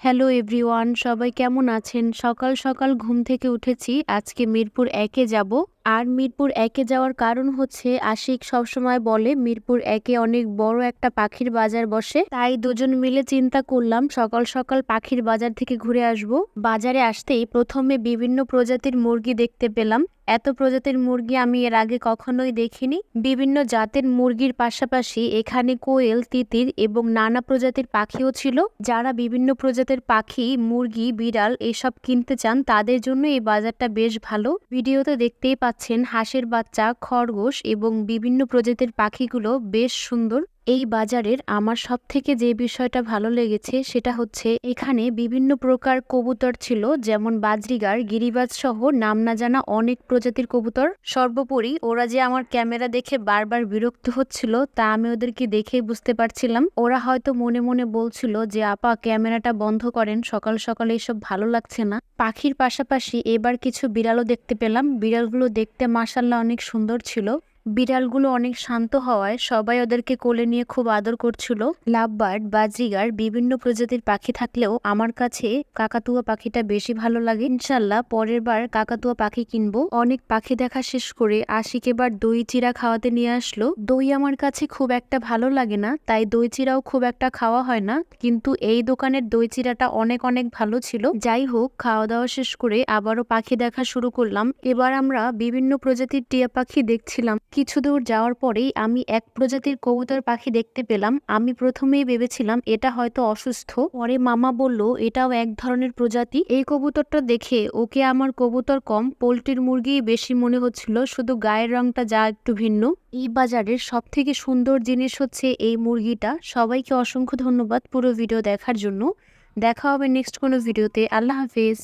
Hello everyone, সবাই কেমন আছেন? সকাল সকাল ঘুম থেকে উঠেছি। আজকে মিরপুর ১ এ যাব। আর মিরপুর ১ এ যাওয়ার কারণ হচ্ছে আশিক সবসময় বলে মিরপুর ১ এ অনেক বড় একটা পাখির বাজার বসে। তাই দুজন মিলে চিন্তা করলাম সকাল সকাল পাখির বাজার থেকে ঘুরে আসব। বাজারে আসতেই প্রথমে বিভিন্ন প্রজাতির মুরগি দেখতে পেলাম। এত প্রজাতির মুরগি আমি এর আগে কখনোই দেখিনি। বিভিন্ন জাতের মুরগির পাশাপাশি এখানে কোয়েল, তিতির এবং নানা প্রজাতির পাখিও ছিল। যারা বিভিন্ন প্রজাতির পাখি, মুরগি, বিড়াল এসব কিনতে চান তাদের জন্য এই বাজারটা বেশ ভালো। ভিডিওতে দেখতেই পাচ্ছেন হাঁসের বাচ্চা, খরগোশ এবং বিভিন্ন প্রজাতির পাখিগুলো বেশ সুন্দর। এই বাজারের আমার সবথেকে যে বিষয়টা ভালো লেগেছে সেটা হচ্ছে এখানে বিভিন্ন প্রকার কবুতর ছিল, যেমন বাজরিগার, গিরিবাজ সহ নাম না জানা অনেক প্রজাতির কবুতর। সর্বোপরি ওরা যে আমার ক্যামেরা দেখে বারবার বিরক্ত হচ্ছিল তা আমি ওদেরকে দেখেই বুঝতে পারছিলাম। ওরা হয়তো মনে মনে বলছিল যে আপা ক্যামেরাটা বন্ধ করেন, সকাল সকালে এসব ভালো লাগছে না। পাখির পাশাপাশি এবার কিছু বিড়ালও দেখতে পেলাম। বিড়ালগুলো দেখতে মাশাআল্লাহ অনেক সুন্দর ছিল। বিড়ালগুলো অনেক শান্ত হওয়ায় সবাই ওদেরকে কোলে নিয়ে খুব আদর করছিল। লাভবার্ড, বাজরিগার বিভিন্ন প্রজাতির পাখি থাকলেও আমার কাছে কাকাতুয়া পাখিটা বেশি ভালো লাগে। ইনশাল্লাহ পরের বার কাকাতুয়া পাখি কিনবো। অনেক পাখি দেখা শেষ করে আশিক এবার দই চিড়া খাওয়াতে নিয়ে আসলো। দই আমার কাছে খুব একটা ভালো লাগে না, তাই দই চিড়াও খুব একটা খাওয়া হয় না, কিন্তু এই দোকানের দই চিড়াটা অনেক অনেক ভালো ছিল। যাই হোক, খাওয়া দাওয়া শেষ করে আবারও পাখি দেখা শুরু করলাম। এবার আমরা বিভিন্ন প্রজাতির টিয়া পাখি দেখছিলাম। কিছু দূর যাওয়ার পরেই আমি এক প্রজাতির কবুতর পাখি দেখতে পেলাম। আমি প্রথমেই ভেবেছিলাম এটা হয়তো অসুস্থ, পরে মামা বলল এটাও এক ধরনের প্রজাতি। এই কবুতরটা দেখে ওকে আমার কবুতর কম পোল্ট্রির মুরগি বেশি মনে হচ্ছিল, শুধু গায়ের রংটা যা একটু ভিন্ন। এই বাজারের সব থেকে সুন্দর জিনিস হচ্ছে এই মুরগিটা। সবাইকে অসংখ্য ধন্যবাদ পুরো ভিডিও দেখার জন্য। দেখা হবে নেক্সট কোনো ভিডিওতে। আল্লাহ হাফেজ।